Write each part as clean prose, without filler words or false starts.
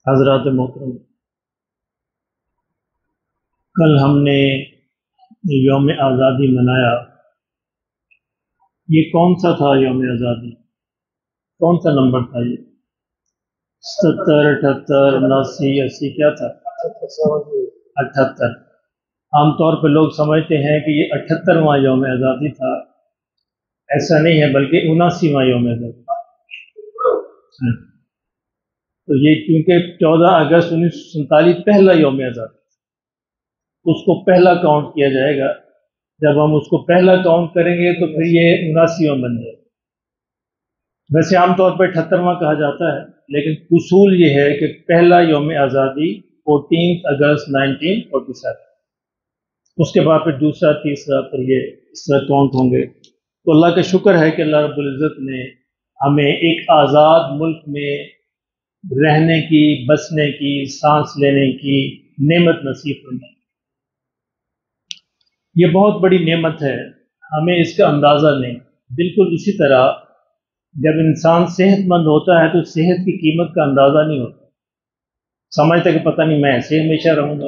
حضرات محترم، کل ہم نے یوم آزادی منایا۔ یہ کون سا تھا یوم آزادی؟ کون سا نمبر تھا یہ؟ 77، 78، 79، 80 کیا تھا؟ 78۔ عام طور پہ لوگ سمجھتے ہیں کہ یہ 78واں یوم آزادی تھا۔ ایسا نہیں ہے، بلکہ 79واں یوم آزادی تھا۔ تو یہ کیونکہ 14 اگست 1947 پہلا یوم آزادی، اس کو پہلا کاؤنٹ کیا جائے گا۔ جب ہم اس کو پہلا کاؤنٹ کریں گے تو پھر یہ 79واں بن جائے گا۔ ویسے عام طور پہ 78واں کہا جاتا ہے، لیکن اصول یہ ہے کہ پہلا یوم آزادی 14 اگست 1947، اس کے بعد پھر دوسرا، تیسرا، پھر یہ اس طرح کاؤنٹ ہوں گے۔ تو اللہ کا شکر ہے کہ اللہ رب العزت نے ہمیں ایک آزاد ملک میں رہنے کی، بسنے کی، سانس لینے کی نعمت نصیب فرمائی۔ یہ بہت بڑی نعمت ہے، ہمیں اس کا اندازہ نہیں۔ بالکل اسی طرح جب انسان صحت مند ہوتا ہے تو صحت کی قیمت کا اندازہ نہیں ہوتا، سمجھتا کہ پتہ نہیں میں ایسے ہمیشہ رہوں گا،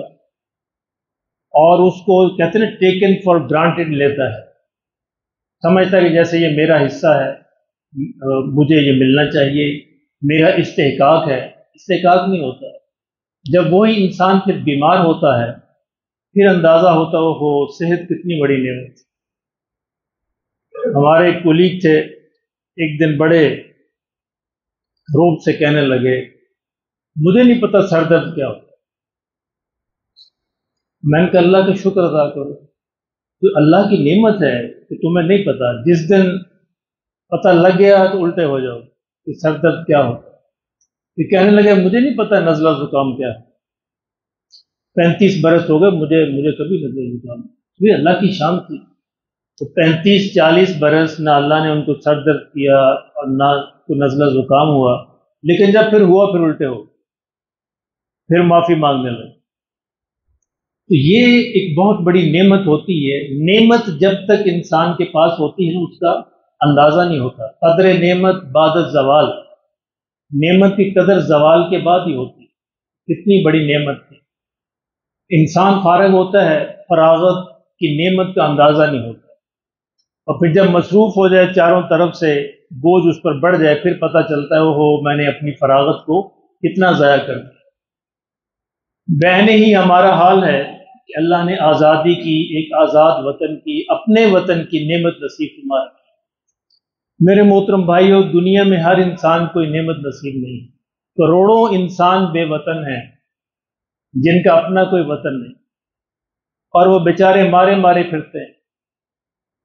اور اس کو کہتے ہیں ٹیکن فار گرانٹیڈ لیتا ہے، سمجھتا ہے کہ جیسے یہ میرا حصہ ہے، مجھے یہ ملنا چاہیے، میرا استحقاق ہے۔ استحقاق نہیں ہوتا۔ جب وہی انسان پھر بیمار ہوتا ہے، پھر اندازہ ہوتا ہو صحت کتنی بڑی نعمت۔ ہمارے ایک کولیگ تھے، ایک دن بڑے روب سے کہنے لگے مجھے نہیں پتا سر درد کیا ہوتا۔ میں نے کہا اللہ کا شکر ادا کرو، تو اللہ کی نعمت ہے کہ تمہیں نہیں پتا۔ جس دن پتہ لگ گیا تو الٹے ہو جاؤ کہ سر درد کیا ہوتا۔ یہ کہنے لگے مجھے نہیں پتا نزلہ زکام کیا ہے، 35 برس ہو گئے مجھے کبھی نزلہ زکام۔ یہ اللہ کی شان تھی۔ تو 35-40 برس نہ اللہ نے ان کو سر درد کیا اور نہ کو نزلہ زکام ہوا، لیکن جب پھر ہوا پھر الٹے ہو، پھر معافی مانگنے لگے۔ تو یہ ایک بہت بڑی نعمت ہوتی ہے۔ نعمت جب تک انسان کے پاس ہوتی ہے اس کا اندازہ نہیں ہوتا۔ قدر نعمت بعد الزوال، نعمت کی قدر زوال کے بعد ہی ہوتی ہے۔ کتنی بڑی نعمت تھی۔ انسان فارغ ہوتا ہے، فراغت کی نعمت کا اندازہ نہیں ہوتا، اور پھر جب مصروف ہو جائے چاروں طرف سے، بوجھ اس پر بڑھ جائے، پھر پتہ چلتا ہے میں نے اپنی فراغت کو کتنا ضائع کر دیا۔ بہنے ہی ہمارا حال ہے کہ اللہ نے آزادی کی، ایک آزاد وطن کی، اپنے وطن کی نعمت نصیب فرمائی۔ میرے محترم بھائیو، دنیا میں ہر انسان کو نعمت نصیب نہیں۔ کروڑوں انسان بے وطن ہیں جن کا اپنا کوئی وطن نہیں، اور وہ بیچارے مارے مارے پھرتے ہیں۔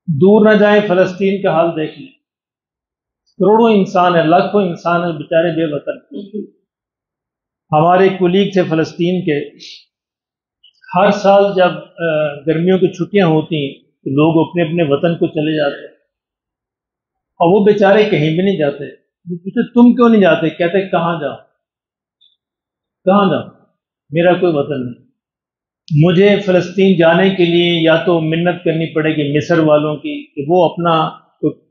دور نہ جائیں، فلسطین کا حال دیکھ لیں، کروڑوں انسان ہیں، لاکھوں انسان ہیں بیچارے بے وطن۔ ہمارے کولیگ تھے فلسطین کے، ہر سال جب گرمیوں کی چھٹیاں ہوتی ہیں تو لوگ اپنے اپنے وطن کو چلے جاتے ہیں، اور وہ بیچارے کہیں بھی نہیں جاتے۔ پوچھتے تم کیوں نہیں جاتے؟ کہتے کہاں جاؤں، کہاں جاؤں، میرا کوئی وطن نہیں۔ مجھے فلسطین جانے کے لیے یا تو منت کرنی پڑے گی مصر والوں کی کہ وہ اپنا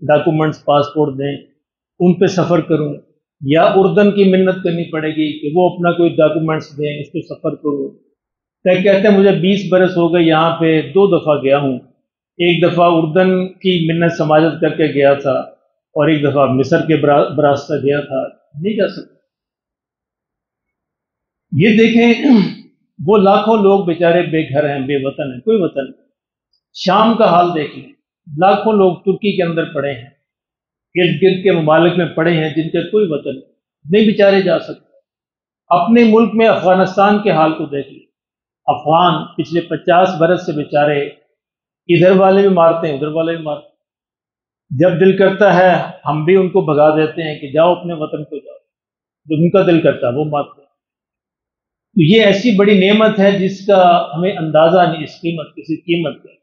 ڈاکومنٹس، پاسپورٹ دیں، ان پہ سفر کروں، یا اردن کی منت کرنی پڑے گی کہ وہ اپنا کوئی ڈاکومنٹس دیں، اس پہ سفر کروں۔ کہتے ہیں مجھے 20 برس ہو گئے یہاں پہ، 2 دفعہ گیا ہوں، ایک دفعہ اردن کی منت سماجت کر کے گیا تھا، اور ایک دفعہ مصر کے براستہ گیا تھا، نہیں جا سکتا۔ یہ دیکھیں، وہ لاکھوں لوگ بیچارے بے گھر ہیں، بے وطن ہیں، کوئی وطن نہیں۔ شام کا حال دیکھ لیں، لاکھوں لوگ ترکی کے اندر پڑے ہیں، ارد گرد کے ممالک میں پڑے ہیں جن کا کوئی وطن نہیں، بیچارے جا سکتے۔ اپنے ملک میں افغانستان کے حال کو دیکھ لیں، افغان پچھلے 50 برس سے بیچارے ادھر والے بھی مارتے ہیں، ادھر والے بھی مارتے ہیں۔ جب دل کرتا ہے ہم بھی ان کو بھگا دیتے ہیں کہ جاؤ اپنے وطن کو جاؤ، جب ان کا دل کرتا ہے وہ مارتے ہیں۔ تو یہ ایسی بڑی نعمت ہے جس کا ہمیں اندازہ نہیں، اس قیمت، کسی قیمت کا۔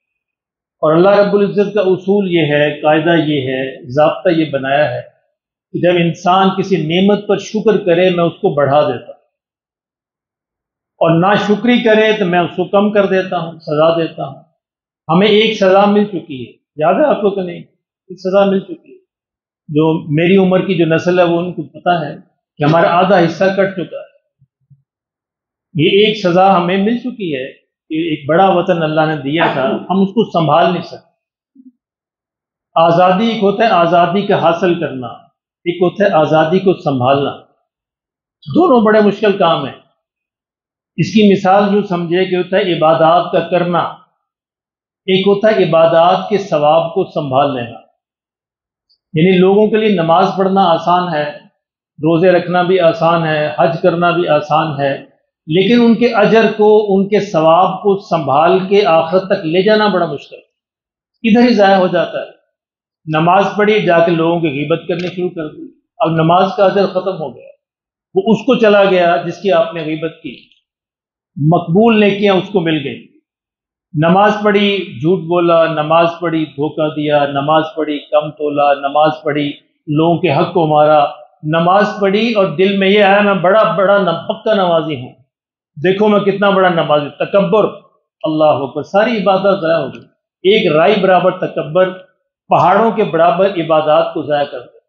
اور اللہ رب العزت کا اصول یہ ہے، قاعدہ یہ ہے، ضابطہ یہ بنایا ہے کہ جب انسان کسی نعمت پر شکر کرے میں اس کو بڑھا دیتا ہوں، اور ناشکری کرے تو میں اس کو کم کر دیتا ہوں، سزا دیتا ہوں۔ ہمیں ایک سزا مل چکی ہے، یاد ہے آپ کو کہ نہیں؟ ایک سزا مل چکی ہے۔ جو میری عمر کی جو نسل ہے وہ ان کو پتہ ہے کہ ہمارا آدھا حصہ کٹ چکا ہے۔ یہ ایک سزا ہمیں مل چکی ہے کہ ایک بڑا وطن اللہ نے دیا تھا، ہم اس کو سنبھال نہیں سکتے۔ آزادی ایک ہوتا ہے آزادی کا حاصل کرنا، ایک ہوتا ہے آزادی کو سنبھالنا، دونوں بڑے مشکل کام ہیں۔ اس کی مثال یوں سمجھے کہ ہوتا ہے عبادات کا کرنا، ایک ہوتا ہے عبادات کے ثواب کو سنبھال لینا۔ یعنی لوگوں کے لیے نماز پڑھنا آسان ہے، روزے رکھنا بھی آسان ہے، حج کرنا بھی آسان ہے، لیکن ان کے اجر کو، ان کے ثواب کو سنبھال کے آخرت تک لے جانا بڑا مشکل ہے، ادھر ہی ضائع ہو جاتا ہے۔ نماز پڑھی، جا کے لوگوں کی غیبت کرنی شروع کر دی، اب نماز کا اجر ختم ہو گیا، وہ اس کو چلا گیا جس کی آپ نے غیبت کی، مقبول نیکیاں اس کو مل گئی۔ نماز پڑھی، جھوٹ بولا، نماز پڑھی، دھوکہ دیا، نماز پڑھی، کم تولا، نماز پڑھی، لوگوں کے حق کو مارا، نماز پڑھی اور دل میں یہ آیا میں بڑا بڑا پکا نمازی ہوں، دیکھو میں کتنا بڑا نمازی، تکبر، اللہ اکبر، ساری عبادت ضائع ہو گئی۔ ایک رائی برابر تکبر پہاڑوں کے برابر عبادات کو ضائع کر دے۔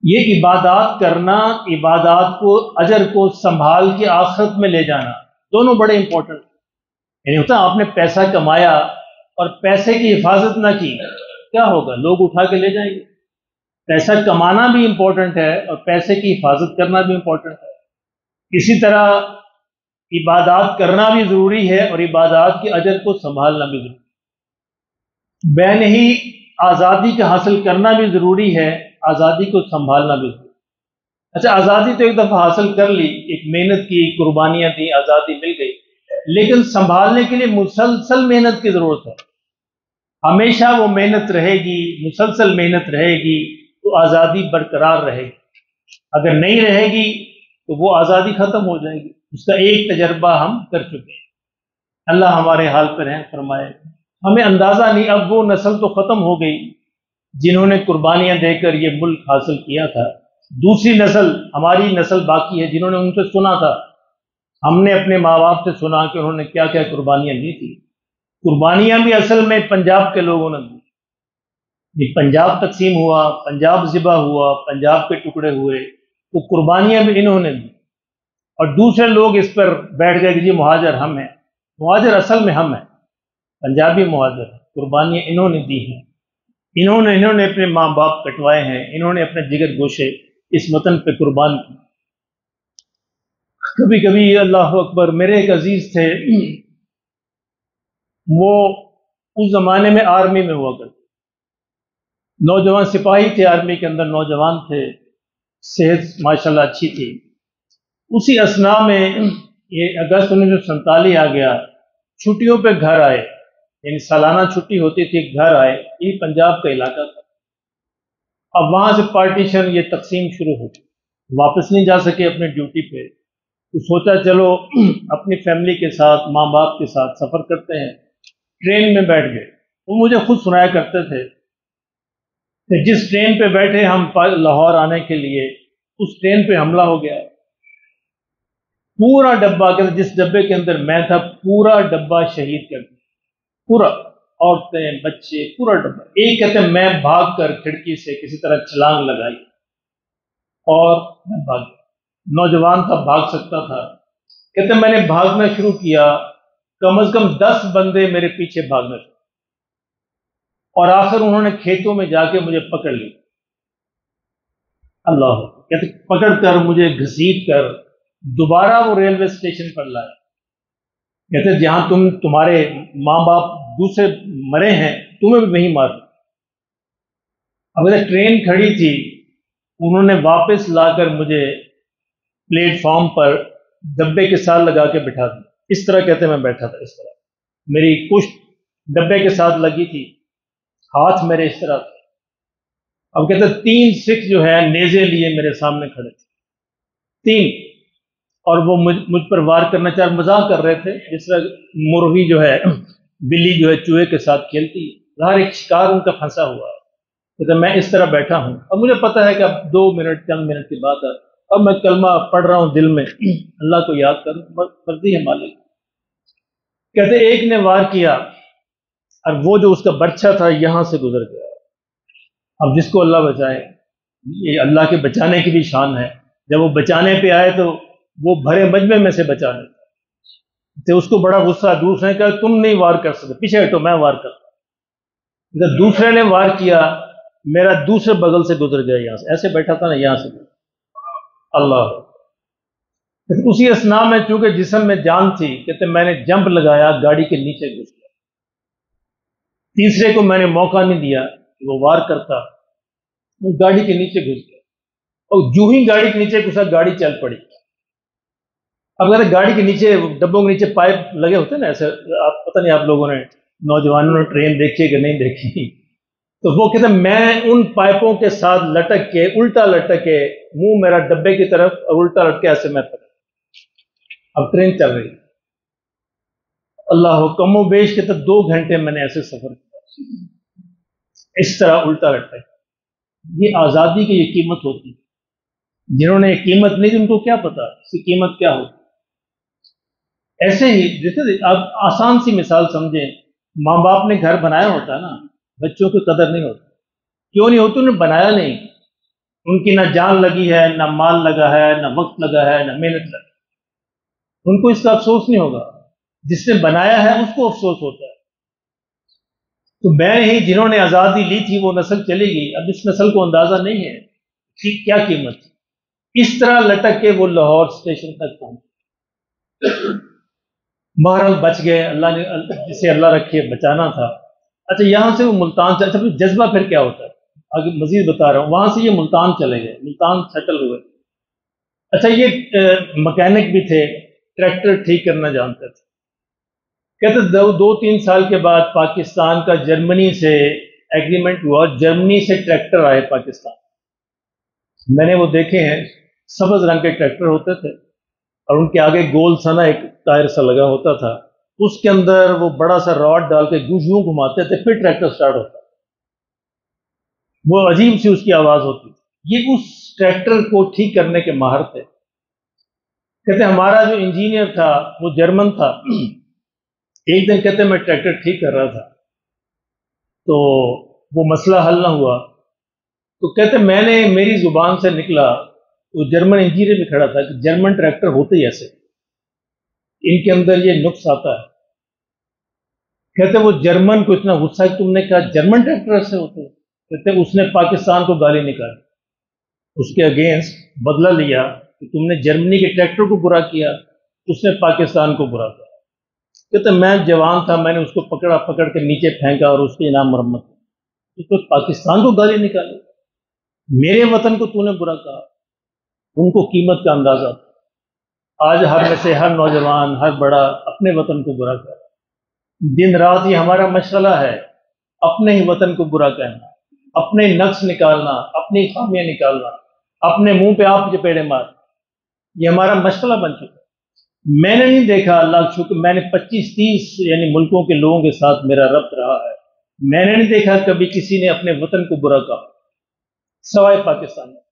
یہ عبادات کرنا، عبادات کو، اجر کو سنبھال کے آخرت میں لے جانا، دونوں بڑے امپورٹنٹ۔ یعنی ہوتا ہے آپ نے پیسہ کمایا اور پیسے کی حفاظت نہ کی، کیا ہوگا؟ لوگ اٹھا کے لے جائیں گے۔ پیسہ کمانا بھی امپورٹنٹ ہے اور پیسے کی حفاظت کرنا بھی امپورٹنٹ ہے۔ اسی طرح عبادات کرنا بھی ضروری ہے اور عبادات کے اجر کو سنبھالنا بھی ضروری ہے۔ بین ہی آزادی کا حاصل کرنا بھی ضروری ہے، آزادی کو سنبھالنا بھی ضروری ہے۔ اچھا، آزادی تو ایک دفعہ حاصل کر لی، ایک محنت کی، قربانیاں دی، آزادی مل گئی، لیکن سنبھالنے کے لیے مسلسل محنت کی ضرورت ہے۔ ہمیشہ وہ محنت رہے گی، مسلسل محنت رہے گی تو آزادی برقرار رہے گی۔ اگر نہیں رہے گی تو وہ آزادی ختم ہو جائے گی۔ اس کا ایک تجربہ ہم کر چکے ہیں۔ اللہ ہمارے حال پر رحم فرمائے۔ ہمیں اندازہ نہیں، اب وہ نسل تو ختم ہو گئی جنہوں نے قربانیاں دے کر یہ ملک حاصل کیا تھا۔ دوسری نسل، ہماری نسل باقی ہے جنہوں نے ان سے سنا تھا، ہم نے اپنے ماں باپ سے سنا کہ انہوں نے کیا کیا قربانیاں دی تھی۔ قربانیاں بھی اصل میں پنجاب کے لوگوں نے دی۔ یہ پنجاب تقسیم ہوا، پنجاب ذبح ہوا، پنجاب کے ٹکڑے ہوئے، تو قربانیاں بھی انہوں نے دی۔ اور دوسرے لوگ اس پر بیٹھ گئے کہ جی مہاجر ہم ہیں۔ مہاجر اصل میں ہم ہیں، پنجابی مہاجر ہیں۔ قربانیاں انہوں نے دی ہیں، انہوں نے اپنے ماں باپ کٹوائے ہیں، انہوں نے اپنے جگر گوشے اس وطن پہ قربان کی۔ کبھی کبھی اللہ اکبر، میرے ایک عزیز تھے، وہ اس زمانے میں آرمی میں ہوا کرتے، نوجوان سپاہی تھے، آرمی کے اندر نوجوان تھے، صحت ماشاءاللہ اچھی تھی۔ اسی اثناء میں یہ اگست 1947 آ گیا، چھٹیوں پہ گھر آئے، یعنی سالانہ چھٹی ہوتی تھی، گھر آئے۔ یہ پنجاب کا علاقہ تھا۔ اب وہاں سے پارٹیشن، یہ تقسیم شروع ہو گئی، واپس نہیں جا سکے اپنے ڈیوٹی پہ، تو سوچا چلو اپنی فیملی کے ساتھ، ماں باپ کے ساتھ سفر کرتے ہیں۔ ٹرین میں بیٹھ گئے۔ وہ مجھے خود سنایا کرتے تھے کہ جس ٹرین پہ بیٹھے ہم لاہور آنے کے لیے، اس ٹرین پہ حملہ ہو گیا، پورا ڈبہ، کہتے جس ڈبے کے اندر میں تھا پورا ڈبہ شہید کر دیا، پورا، عورتیں، بچے، پورا ڈبہ۔ ایک کہتے ہیں میں بھاگ کر کھڑکی سے کسی طرح چھلانگ لگائی اور میں بھاگ گیا۔ نوجوان تھا، بھاگ سکتا تھا۔ کہتے ہیں میں نے بھاگنا شروع کیا، کم از کم 10 بندے میرے پیچھے بھاگنا شروع، اور آخر انہوں نے کھیتوں میں جا کے مجھے پکڑ لی۔ اللہ، کہتے پکڑ کر مجھے گھسیٹ کر دوبارہ وہ ریلوے اسٹیشن پر لائے۔ کہتے جہاں تمہارے ماں باپ دوسرے مرے ہیں، تمہیں بھی وہیں مار۔ اب ٹرین کھڑی تھی، انہوں نے واپس لا کر مجھے پلیٹ فارم پر ڈبے کے ساتھ لگا کے بٹھا دیا۔ اس طرح کہتے میں بیٹھا تھا، اس طرح میری پشت ڈبے کے ساتھ لگی تھی، ہاتھ میرے اس طرح تھے۔ اب کہتے 3 سکھ جو ہے نیزے لیے میرے سامنے کھڑے تھے، 3، اور وہ مجھ پر وار کرنا چاہ مذاق کر رہے تھے، جس طرح مرغی جو ہے، بلی جو ہے چوہے کے ساتھ کھیلتی ہے، ہر ایک شکار ان کا پھنسا ہوا ہے۔ کہتے میں اس طرح بیٹھا ہوں، اب مجھے پتا ہے کہ اب 2 منٹ چند منٹ کی بات ہے، اب میں کلمہ پڑھ رہا ہوں دل میں، اللہ کو یاد کروں، مرضی ہے مالک۔ کہتے ایک نے وار کیا اور وہ جو اس کا برچھا تھا یہاں سے گزر گیا۔ اب جس کو اللہ بچائے، یہ اللہ کے بچانے کی بھی شان ہے۔ جب وہ بچانے پہ آئے تو وہ بھرے مجمع میں سے بچا لیتا تو اس کو بڑا غصہ، دوسرے نے کہا تم نہیں وار کر سکتے، پیچھے ہٹو میں وار کرتا ہوں۔ جب دوسرے نے وار کیا، میرا دوسرے بغل سے گزر گیا، یہاں سے ایسے بیٹھا تھا نا، یہاں سے اللہ۔ اسی اسنا میں چونکہ جسم میں جان تھی، کہتے میں نے جمپ لگایا، گاڑی کے نیچے گھس گیا۔ تیسرے کو میں نے موقع نہیں دیا کہ وہ وار کرتا، وہ گاڑی کے نیچے گھس گیا، اور جو ہی گاڑی کے نیچے گھسا گاڑی چل پڑی۔ اب اگر گاڑی کے نیچے، ڈبوں کے نیچے پائپ لگے ہوتے ہیں نا ایسے، آپ پتہ نہیں آپ لوگوں نے، نوجوانوں نے ٹرین دیکھی کہ نہیں دیکھی، تو وہ کہتے ہیں میں ان پائپوں کے ساتھ لٹک کے، الٹا لٹک کے، منہ میرا ڈبے کی طرف اور الٹا لٹک کے ایسے میں پڑا۔ اب ٹرین چل رہی، اللہ کم و بیش کہتے 2 گھنٹے میں نے ایسے سفر کیا، اس طرح الٹا لٹک۔ یہ آزادی کی یہ قیمت ہوتی ہے، جنہوں نے یہ قیمت نہیں دی ان کو کیا پتا اس کی قیمت کیا ہوتی۔ ایسے ہی جیسے آپ آسان سی مثال سمجھیں، ماں باپ نے گھر بنایا ہوتا ہے نا، بچوں کی قدر نہیں ہوتی۔ کیوں نہیں ہوتی؟ انہوں نے بنایا نہیں، ان کی نہ جان لگی ہے، نہ مال لگا ہے، نہ وقت لگا ہے، نہ محنت لگی، ان کو اس کا افسوس نہیں ہوگا۔ جس نے بنایا ہے اس کو افسوس ہوتا ہے۔ تو میں ہی جنہوں نے آزادی لی تھی وہ نسل چلے گی، اب اس نسل کو اندازہ نہیں ہے کہ کیا قیمت تھی۔ اس طرح لٹک کے وہ لاہور اسٹیشن تک پہنچے، بہرحال بچ گئے، اللہ نے جسے اللہ رکھے بچانا تھا۔ اچھا یہاں سے وہ ملتان سے، اچھا جذبہ پھر کیا ہوتا ہے آگے مزید بتا رہا ہوں۔ وہاں سے یہ ملتان چلے گئے، ملتان سیٹل ہوئے۔ اچھا یہ مکینک بھی تھے، ٹریکٹر ٹھیک کرنا جانتے تھے۔ کہتے 2-3 سال کے بعد پاکستان کا جرمنی سے ایگریمنٹ ہوا، جرمنی سے ٹریکٹر آئے پاکستان۔ میں نے وہ دیکھے ہیں، سبز رنگ کے ٹریکٹر ہوتے تھے اور ان کے آگے گول سا نا ایک ٹائر سا لگا ہوتا تھا، اس کے اندر وہ بڑا سا راڈ ڈال کے یوں گھماتے تھے، پھر ٹریکٹر سٹارٹ ہوتا، وہ عجیب سی اس کی آواز ہوتی تھی۔ یہ اس ٹریکٹر کو ٹھیک کرنے کے ماہر تھے۔ کہتے ہمارا جو انجینئر تھا وہ جرمن تھا، ایک دن کہتے میں ٹریکٹر ٹھیک کر رہا تھا تو وہ مسئلہ حل نہ ہوا، تو کہتے میں نے میری زبان سے نکلا، وہ جرمن انجینئر بھی کھڑا تھا کہ جرمن ٹریکٹر ہوتے ہی ایسے، ان کے اندر یہ نقص آتا ہے۔ کہتے وہ جرمن کو اتنا غصہ ہے کہ تم نے کہا جرمن ٹریکٹر ایسے ہوتے ہیں۔ کہتے اس نے پاکستان کو گالی نکالی، اس کے اگینسٹ بدلہ لیا کہ تم نے جرمنی کے ٹریکٹر کو برا کیا، اس نے پاکستان کو برا کیا۔ کہتے میں جوان تھا، میں نے اس کو پکڑ کے نیچے پھینکا اور اس کے انعام مرمت تو پاکستان کو گالی نکالی، میرے وطن کو تو نے برا کہا۔ ان کو قیمت کا اندازہ تھا۔ آج ہر میں سے ہر نوجوان، ہر بڑا اپنے وطن کو برا کہہ رہا ہے۔ دن رات یہ ہمارا مشغلہ ہے، اپنے ہی وطن کو برا کہنا، اپنے نقص نکالنا، اپنی خامیاں نکالنا، اپنے منہ پہ آپ چپیڑے مار، یہ ہمارا مشغلہ بن چکا ہے۔ میں نے نہیں دیکھا، اللہ کا شکر، میں نے 25-30 یعنی ملکوں کے لوگوں کے ساتھ میرا ربط رہا ہے، میں نے نہیں دیکھا کبھی کسی نے اپنے وطن کو برا کہا سوائے پاکستان میں۔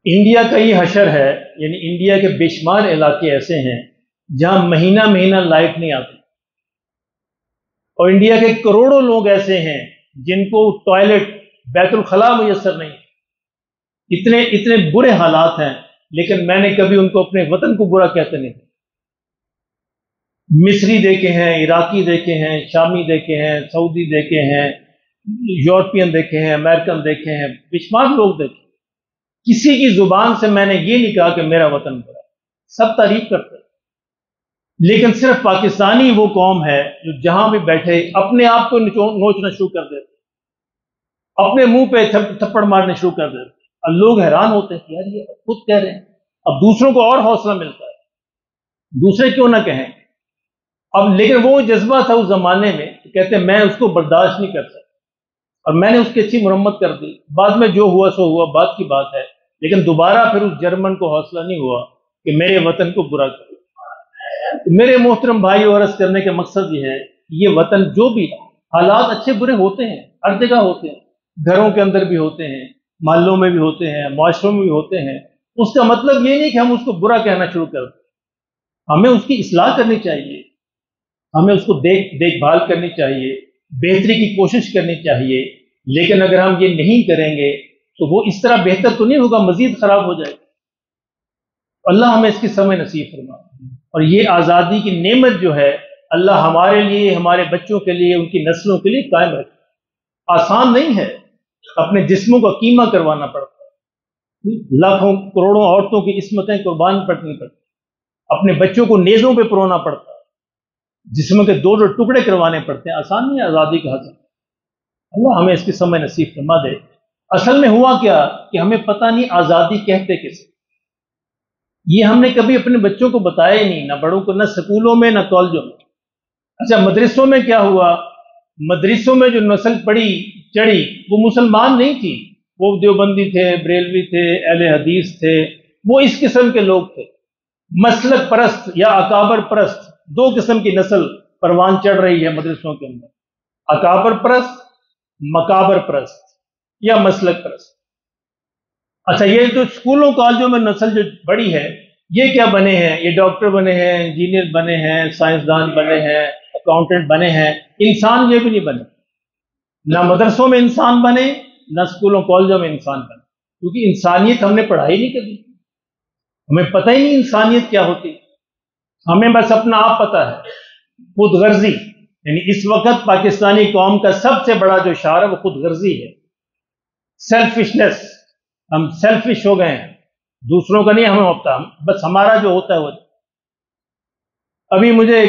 انڈیا کا یہ حشر ہے، یعنی انڈیا کے بے شمار علاقے ایسے ہیں جہاں مہینہ مہینہ لائٹ نہیں آتی، اور انڈیا کے کروڑوں لوگ ایسے ہیں جن کو ٹوائلٹ، بیت الخلاء میسر نہیں، اتنے برے حالات ہیں، لیکن میں نے کبھی ان کو اپنے وطن کو برا کہتے نہیں۔ مصری دیکھے ہیں، عراقی دیکھے ہیں، شامی دیکھے ہیں، سعودی دیکھے ہیں، یورپین دیکھے ہیں، امریکن دیکھے ہیں، بے شمار لوگ دیکھے، کسی کی زبان سے میں نے یہ نہیں کہا کہ میرا وطن برا، سب تعریف کرتے ہیں۔ لیکن صرف پاکستانی وہ قوم ہے جو جہاں بھی بیٹھے اپنے آپ کو نوچنا شروع کر دیتے، اپنے منہ پہ تھپڑ مارنے شروع کر دیتے، اور لوگ حیران ہوتے ہیں یار یہ خود کہہ رہے ہیں، اب دوسروں کو اور حوصلہ ملتا ہے، دوسرے کیوں نہ کہیں۔ اب لیکن وہ جذبہ تھا اس زمانے میں، کہتے ہیں میں اس کو برداشت نہیں کر سکتا، اور میں نے اس کی اچھی مرمت کر دی، بعد میں جو ہوا سو ہوا، بات کی بات ہے، لیکن دوبارہ پھر اس جرمن کو حوصلہ نہیں ہوا کہ میرے وطن کو برا کرے۔ میرے محترم بھائی اور عرض کرنے کا مقصد یہ ہے، یہ وطن جو بھی حالات اچھے برے ہوتے ہیں، ہر جگہ ہوتے ہیں، گھروں کے اندر بھی ہوتے ہیں، محلوں میں بھی ہوتے ہیں، معاشروں میں بھی ہوتے ہیں، اس کا مطلب یہ نہیں کہ ہم اس کو برا کہنا شروع کر دیں، ہمیں اس کی اصلاح کرنی چاہیے، ہمیں اس کو دیکھ بھال کرنی چاہیے، بہتری کی کوشش کرنی چاہیے، لیکن اگر ہم یہ نہیں کریں گے تو وہ اس طرح بہتر تو نہیں ہوگا، مزید خراب ہو جائے گا۔ اللہ ہمیں اس کی سمجھ نصیب فرما. اور یہ آزادی کی نعمت جو ہے اللہ ہمارے لیے، ہمارے بچوں کے لیے، ان کی نسلوں کے لیے قائم رکھے. آسان نہیں ہے، اپنے جسموں کا قیمہ کروانا پڑتا ہے، لاکھوں کروڑوں عورتوں کی عصمتیں قربان پڑنی پڑتی، اپنے بچوں کو نیزوں پہ پرونا پڑتا ہے، جسم کے دو ٹکڑے کروانے پڑتے ہیں. آسان نہیں ہے آزادی کا حاصل. اللہ ہمیں اس کی سمجھ نصیب فرما دے. اصل میں ہوا کیا کہ ہمیں پتہ نہیں آزادی کہتے کس، یہ ہم نے کبھی اپنے بچوں کو بتایا ہی نہیں، نہ بڑوں کو، نہ سکولوں میں، نہ کالجوں میں. اچھا مدرسوں میں کیا ہوا؟ مدرسوں میں جو نسل پڑھی چڑھی وہ مسلمان نہیں تھی، وہ دیوبندی تھے، بریلوی تھے، اہل حدیث تھے، وہ اس قسم کے لوگ تھے. مسلک پرست یا اکابر پرست، دو قسم کی نسل پروان چڑھ رہی ہے مدرسوں کے اندر، اکابر پرست، مکابر پرست یا مسلک پرست. اچھا یہ جو اسکولوں کالجوں میں نسل جو بڑی ہے یہ کیا بنے ہیں؟ یہ ڈاکٹر بنے ہیں، انجینئر بنے ہیں، سائنسدان بنے ہیں، اکاؤنٹنٹ بنے ہیں. انسان یہ بھی نہیں بنے، نہ مدرسوں میں انسان بنے، نہ اسکولوں کالجوں میں انسان بنے، کیونکہ انسانیت ہم نے پڑھائی نہیں کبھی، ہمیں پتہ ہی نہیں انسانیت کیا ہوتی. ہمیں بس اپنا آپ پتہ ہے، خود غرضی. یعنی اس وقت پاکستانی قوم کا سب سے بڑا جو شعار ہے وہ خود غرضی ہے، سیلفشنس. ہم سیلفش ہو گئے ہیں، دوسروں کا نہیں ہمیں ہوتا، بس ہمارا جو ہوتا ہے وہ. ابھی مجھے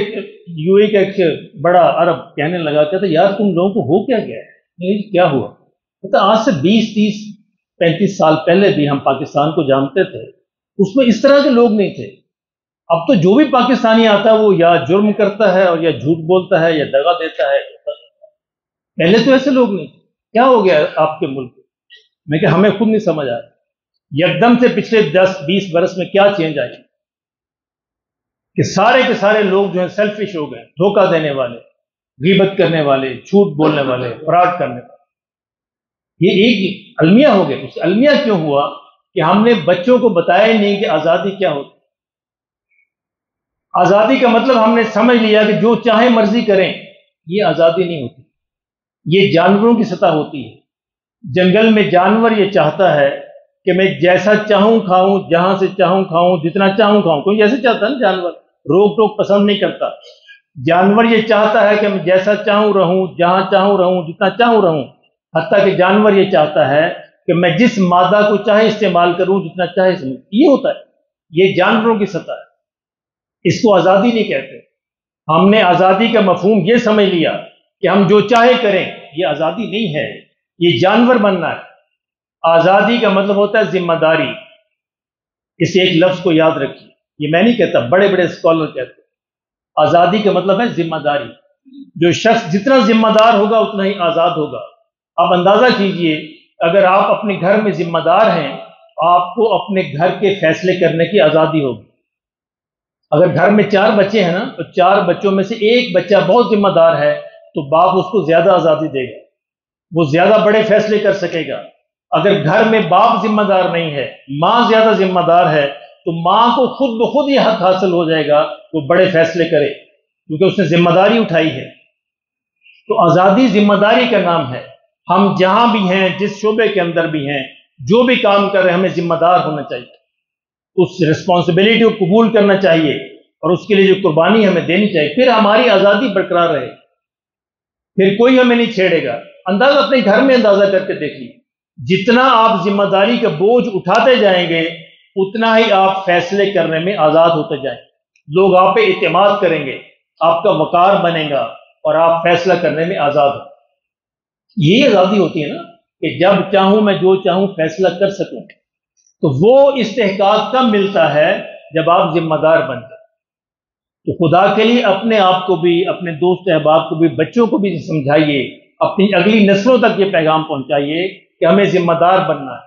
یو اے کا ایک بڑا عرب کہنے لگا کہ یار تم لوگوں کو ہو کیا گیا ہے؟ کیا ہوا؟ آج سے 20 30 35 سال پہلے بھی ہم پاکستان کو جانتے تھے، اس میں اس طرح کے لوگ نہیں تھے. اب تو جو بھی پاکستانی آتا ہے وہ یا جرم کرتا ہے اور یا جھوٹ بولتا ہے یا دغا دیتا ہے. پہلے تو ایسے لوگ نہیں تھے. کیا ہو گیا آپ کے ملک میں کہ ہمیں خود نہیں سمجھ آیا یکدم سے پچھلے 10 20 برس میں کیا چینج آئی کہ سارے کے سارے لوگ جو ہیں سیلفش ہو گئے، دھوکہ دینے والے، غیبت کرنے والے، جھوٹ بولنے والے، فراڈ کرنے والے. یہ ایک المیہ ہو گیا. اس المیہ کیوں ہوا کہ ہم نے بچوں کو بتایا ہی نہیں کہ آزادی کیا ہوتی. آزادی کا مطلب ہم نے سمجھ لیا کہ جو چاہے مرضی کریں، یہ آزادی نہیں ہوتی، یہ جانوروں کی سطح ہوتی ہے. جنگل میں جانور یہ چاہتا ہے کہ میں جیسا چاہوں کھاؤں، جہاں سے چاہوں کھاؤں، جتنا چاہوں کھاؤں. کوئی جیسے چاہتا ہے نا، جانور روک ٹوک پسند نہیں کرتا. جانور یہ چاہتا ہے کہ میں جیسا چاہوں رہوں، جہاں چاہوں رہوں، جتنا چاہوں رہوں. حتیٰ کہ جانور یہ چاہتا ہے کہ میں جس مادہ کو چاہے استعمال کروں، جتنا چاہے استعمال. یہ ہوتا ہے، یہ جانوروں کی سطح ہے. اس کو آزادی نہیں کہتے. ہم نے آزادی کا مفہوم یہ سمجھ لیا کہ ہم جو چاہے کریں. یہ آزادی نہیں ہے، یہ جانور بننا ہے. آزادی کا مطلب ہوتا ہے ذمہ داری. اس ایک لفظ کو یاد رکھیے، یہ میں نہیں کہتا، بڑے بڑے اسکالر کہتے ہیں. آزادی کا مطلب ہے ذمہ داری. جو شخص جتنا ذمہ دار ہوگا اتنا ہی آزاد ہوگا. آپ اندازہ کیجئے اگر آپ اپنے گھر میں ذمہ دار ہیں، آپ کو اپنے گھر کے فیصلے کرنے کی آزادی ہوگی. اگر گھر میں 4 بچے ہیں نا، تو 4 بچوں میں سے ایک بچہ بہت ذمہ دار ہے تو باپ اس کو زیادہ آزادی دے گا، وہ زیادہ بڑے فیصلے کر سکے گا. اگر گھر میں باپ ذمہ دار نہیں ہے، ماں زیادہ ذمہ دار ہے، تو ماں کو خود بخود یہ حق حاصل ہو جائے گا وہ بڑے فیصلے کرے، کیونکہ اس نے ذمہ داری اٹھائی ہے. تو آزادی ذمہ داری کا نام ہے. ہم جہاں بھی ہیں، جس شعبے کے اندر بھی ہیں، جو بھی کام کر رہے ہیں، ہمیں ذمہ دار ہونا چاہیے، اس رسپانسبلٹی کو قبول کرنا چاہیے اور اس کے لیے جو قربانی ہمیں دینی چاہیے. پھر ہماری آزادی برقرار رہے، پھر کوئی ہمیں نہیں چھیڑے گا. اندازہ اپنے گھر میں اندازہ کر کے دیکھ لیجیے، جتنا آپ ذمہ داری کا بوجھ اٹھاتے جائیں گے اتنا ہی آپ فیصلے کرنے میں آزاد ہوتے جائیں گے. لوگ آپ پہ اعتماد کریں گے، آپ کا وقار بنے گا اور آپ فیصلہ کرنے میں آزاد ہوں. یہ آزادی ہوتی ہے نا کہ جب چاہوں میں جو چاہوں فیصلہ کر سکوں. تو وہ استحقاق کب ملتا ہے؟ جب آپ ذمہ دار بن جائیں. تو خدا کے لیے اپنے آپ کو بھی، اپنے دوست احباب کو بھی، بچوں کو بھی سمجھائیے، اپنی اگلی نسلوں تک یہ پیغام پہنچائیے کہ ہمیں ذمہ دار بننا ہے.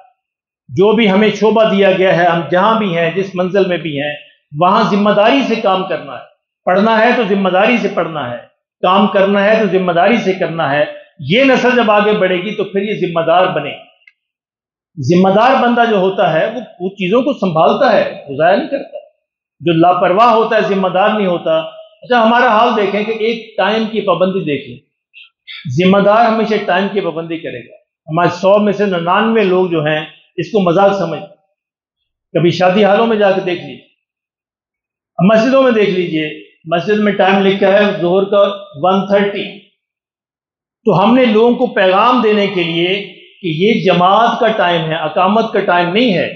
جو بھی ہمیں شعبہ دیا گیا ہے، ہم جہاں بھی ہیں، جس منزل میں بھی ہیں، وہاں ذمہ داری سے کام کرنا ہے. پڑھنا ہے تو ذمہ داری سے پڑھنا ہے، کام کرنا ہے تو ذمہ داری سے کرنا ہے. یہ نسل جب آگے بڑھے گی تو پھر یہ ذمہ دار بنے. ذمہ دار بندہ جو ہوتا ہے وہ چیزوں کو سنبھالتا ہے، ضائع نہیں کرتا. جو لاپرواہ ہوتا ہے، ذمہ دار نہیں ہوتا. اچھا ہمارا حال دیکھیں کہ ایک ٹائم کی پابندی دیکھیں. ذمہ دار ہمیشہ ٹائم کی پابندی کرے گا. ہمارے 100 میں سے 99 لوگ جو ہیں اس کو مذاق سمجھتے ہیں. کبھی شادی حالوں میں جا کے دیکھ لیجیے، مسجدوں میں دیکھ لیجیے، مسجد میں ٹائم لکھا ہے ظہر کا 1:30. تو ہم نے لوگوں کو پیغام دینے کے لیے کہ یہ جماعت کا ٹائم ہے، اقامت کا ٹائم نہیں ہے،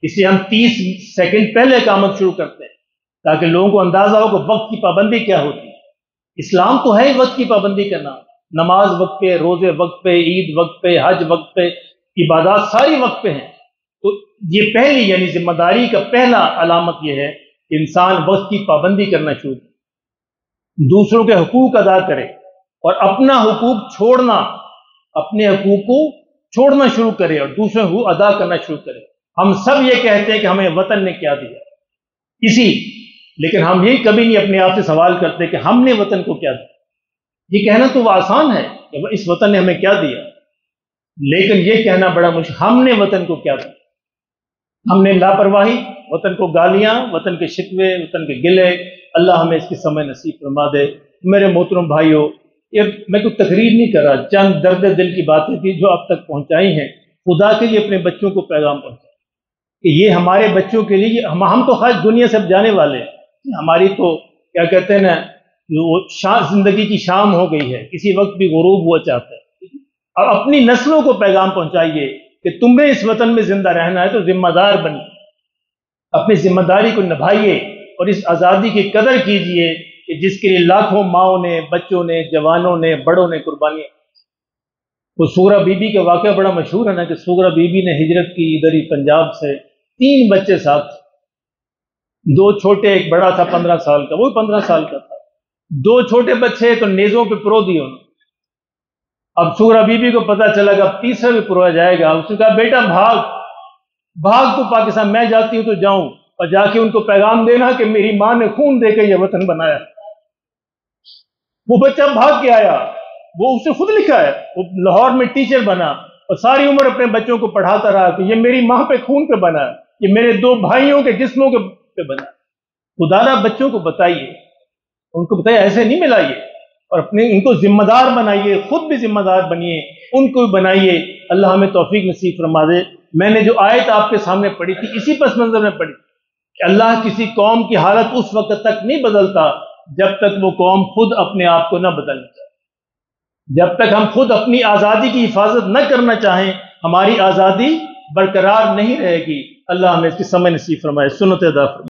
اس لیے ہم 30 سیکنڈ پہلے اقامت شروع کرتے ہیں تاکہ لوگوں کو اندازہ ہو کہ وقت کی پابندی کیا ہوتی ہے۔ اسلام تو ہے وقت کی پابندی کرنا، نماز وقت پہ، روزے وقت پہ، عید وقت پہ، حج وقت پہ، عبادات ساری وقت پہ ہیں۔ تو یہ پہلی یعنی ذمہ داری کا پہلا علامت یہ ہے کہ انسان وقت کی پابندی کرنا شروع کرے، دوسروں کے حقوق ادا کرے اور اپنا حقوق چھوڑنا، اپنے حقوق کو چھوڑنا شروع کرے اور دوسرے حقوق ادا کرنا شروع کرے۔ ہم سب یہ کہتے ہیں کہ ہمیں وطن نے کیا دیا، لیکن ہم یہ کبھی نہیں اپنے آپ سے سوال کرتے کہ ہم نے وطن کو کیا دیا۔ یہ کہنا تو وہ آسان ہے کہ اس وطن نے ہمیں کیا دیا، لیکن یہ کہنا بڑا مشکل، ہم نے وطن کو کیا دیا۔ ہم نے لاپرواہی، وطن کو گالیاں، وطن کے شکوے، وطن کے گلے، اللہ ہمیں اس کی سمجھ نصیب فرما دے۔ میرے محترم بھائیوں، میں کوئی تقریر نہیں کر رہا، چند درد دل کی باتیں تھی جو اب تک پہنچائی ہیں۔ خدا کے لیے اپنے بچوں کو پیغام پہنچائیں کہ یہ ہمارے بچوں کے لیے، ہم تو خاص دنیا سے اب جانے والے ہیں، ہماری تو کیا کہتے ہیں نا، وہ زندگی کی شام ہو گئی ہے، کسی وقت بھی غروب ہوا چاہتا ہے۔ اور اپنی نسلوں کو پیغام پہنچائیے کہ تمہیں اس وطن میں زندہ رہنا ہے تو ذمہ دار بنیے، اپنی ذمہ داری کو نبھائیے اور اس آزادی کی قدر کیجیے کہ جس کے لیے لاکھوں ماؤں نے، بچوں نے، جوانوں نے، بڑوں نے قربانیاں۔ وہ سغرا بی بی کا واقعہ بڑا مشہور ہے نا کہ سغرا بی بی نے ہجرت کی ادھر ہی پنجاب سے، 3 بچے ساتھ، 2 چھوٹے، ایک بڑا تھا 15 سال کا، وہ 15 سال کا تھا، 2 چھوٹے بچے تو نیزوں پہ پرو دیے انہوں نے۔ اب سغرا بی بی کو پتا چلا کہ اب تیسرا بھی پرویا جائے گا، اس نے کہا بیٹا بھاگ تو پاکستان، میں جاتی ہوں تو جاؤں اور جا کے ان کو پیغام دینا کہ میری ماں نے خون دے کے یہ وطن بنایا۔ وہ بچہ بھاگ کے آیا، وہ اس نے خود لکھا ہے، وہ لاہور میں ٹیچر بنا اور ساری عمر اپنے بچوں کو پڑھاتا رہا کہ یہ میری ماں پہ خون پہ بنا ہے، یہ میرے 2 بھائیوں کے جسموں کے پہ بنا ہے۔ خدا را بچوں کو بتائیے، ان کو بتائیے ایسے نہیں ملائیے، اور ان کو ذمہ دار بنائیے، خود بھی ذمہ دار بنیے، ان کو بھی بنائیے۔ اللہ ہمیں توفیق نصیب فرما دے۔ میں نے جو آیت آپ کے سامنے پڑھی تھی اسی پس منظر میں پڑھی کہ اللہ کسی قوم کی حالت اس وقت تک نہیں بدلتا جب تک وہ قوم خود اپنے آپ کو نہ بدلنا چاہے۔ جب تک ہم خود اپنی آزادی کی حفاظت نہ کرنا چاہیں، ہماری آزادی برقرار نہیں رہے گی۔ اللہ ہمیں اس کی سمجھ نصیب فرمائے، سنت ادا فرمائے۔